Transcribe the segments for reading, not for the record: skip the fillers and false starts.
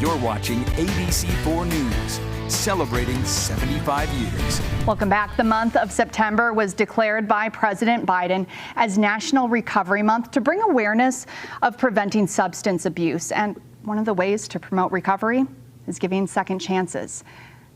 You're watching ABC4 News, celebrating 75 years. Welcome back. The month of September was declared by President Biden as National Recovery Month to bring awareness of preventing substance abuse. And one of the ways to promote recovery is giving second chances.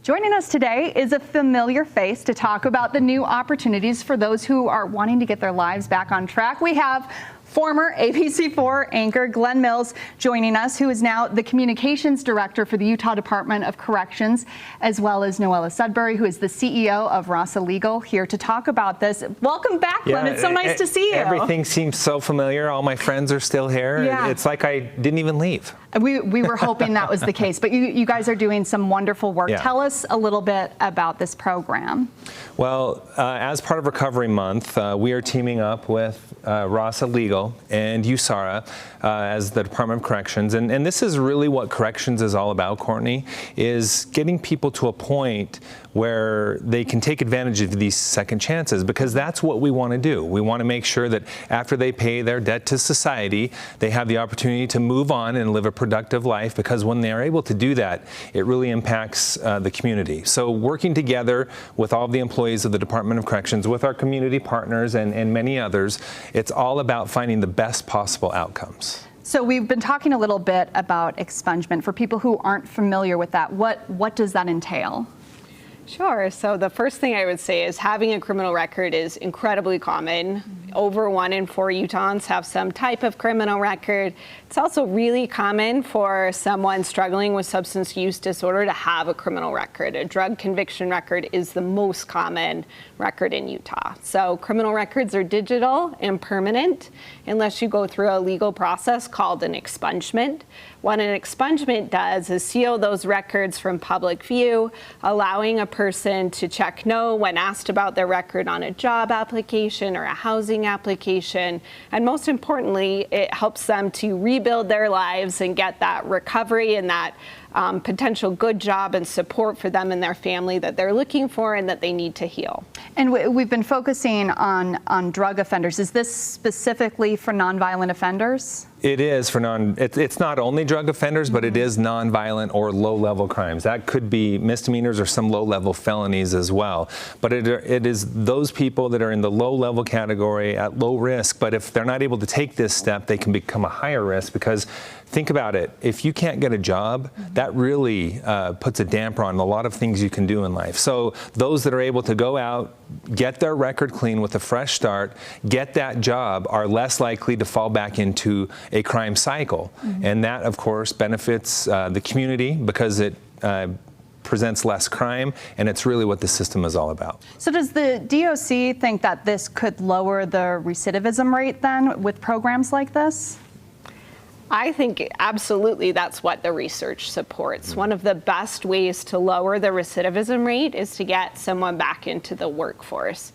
Joining us today is a familiar face to talk about the new opportunities for those who are wanting to get their lives back on track. We have former ABC4 anchor Glenn Mills joining us, who is now the communications director for the Utah Department of Corrections, as well as Noella Sudbury, who is the CEO of Rasa Legal, here to talk about this. Welcome back, Glenn. It's so nice to see you. Everything seems so familiar. All my friends are still here. Yeah. It's like I didn't even leave. We were hoping that was the case, but you guys are doing some wonderful work. Yeah. Tell us a little bit about this program. Well, as part of Recovery Month, we are teaming up with Rasa Legal and USARA as the Department of Corrections. And this is really what corrections is all about, Courtney, is getting people to a point where they can take advantage of these second chances, because that's what we want to do. We want to make sure that after they pay their debt to society, they have the opportunity to move on and live a productive life, because when they are able to do that, it really impacts the community. So working together with all of the employees of the Department of Corrections, with our community partners and many others, it's all about finding the best possible outcomes. So we've been talking a little bit about expungement. For people who aren't familiar with that, what does that entail? Sure. So the first thing I would say is having a criminal record is incredibly common. Over 1 in 4 Utahns have some type of criminal record. It's also really common for someone struggling with substance use disorder to have a criminal record. A drug conviction record is the most common record in Utah. So criminal records are digital and permanent unless you go through a legal process called an expungement. What an expungement does is seal those records from public view, allowing a person to check no when asked about their record on a job application or a housing application. And most importantly, it helps them to rebuild their lives and get that recovery and that potential good job and support for them and their family that they're looking for and that they need to heal. And we've been focusing on drug offenders. Is this specifically for nonviolent offenders? It is for it's not only drug offenders, but it is nonviolent or low-level crimes. That could be misdemeanors or some low-level felonies as well. But it is those people that are in the low-level category at low risk. But if they're not able to take this step, they can become a higher risk, because think about it. If you can't get a job, that really puts a damper on a lot of things you can do in life. So those that are able to go out, get their record clean with a fresh start, get that job, are less likely to fall back into a crime cycle. And that, of course, benefits the community, because it presents less crime, and it's really what the system is all about. So does the DOC think that this could lower the recidivism rate then with programs like this? I think absolutely that's what the research supports. One of the best ways to lower the recidivism rate is to get someone back into the workforce.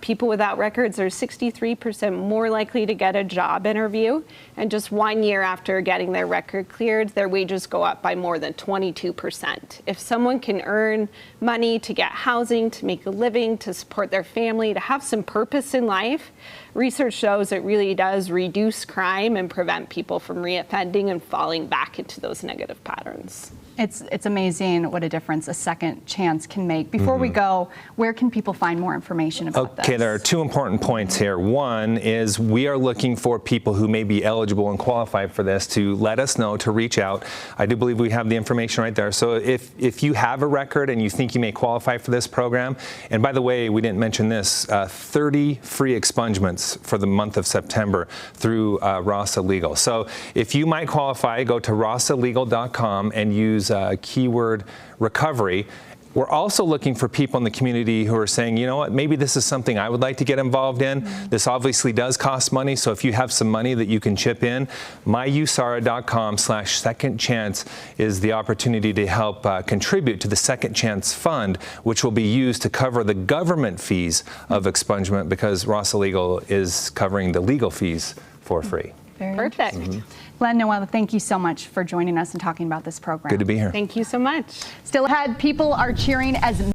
People without records are 63% more likely to get a job interview, and just 1 year after getting their record cleared, their wages go up by more than 22%. If someone can earn money to get housing, to make a living, to support their family, to have some purpose in life, research shows it really does reduce crime and prevent people from reoffending and falling back into those negative patterns. It's amazing what a difference a second chance can make. Before we go, where can people find more information about this? Okay, there are 2 important points here. One is we are looking for people who may be eligible and qualified for this to let us know, to reach out. I do believe we have the information right there. So if you have a record and you think you may qualify for this program, and by the way, we didn't mention this, 30 free expungements for the month of September through Rasa Legal. So if you might qualify, go to rasalegal.com and use keyword recovery. We're also looking for people in the community who are saying, you know what, maybe this is something I would like to get involved in. This obviously does cost money, so if you have some money that you can chip in, myusara.com/second chance is the opportunity to help contribute to the Second Chance Fund, which will be used to cover the government fees of expungement, because Rasa Legal is covering the legal fees for free. Very Perfect. Glenn, Noella, thank you so much for joining us and talking about this program. Good to be here. Thank you so much. Still ahead, people are cheering as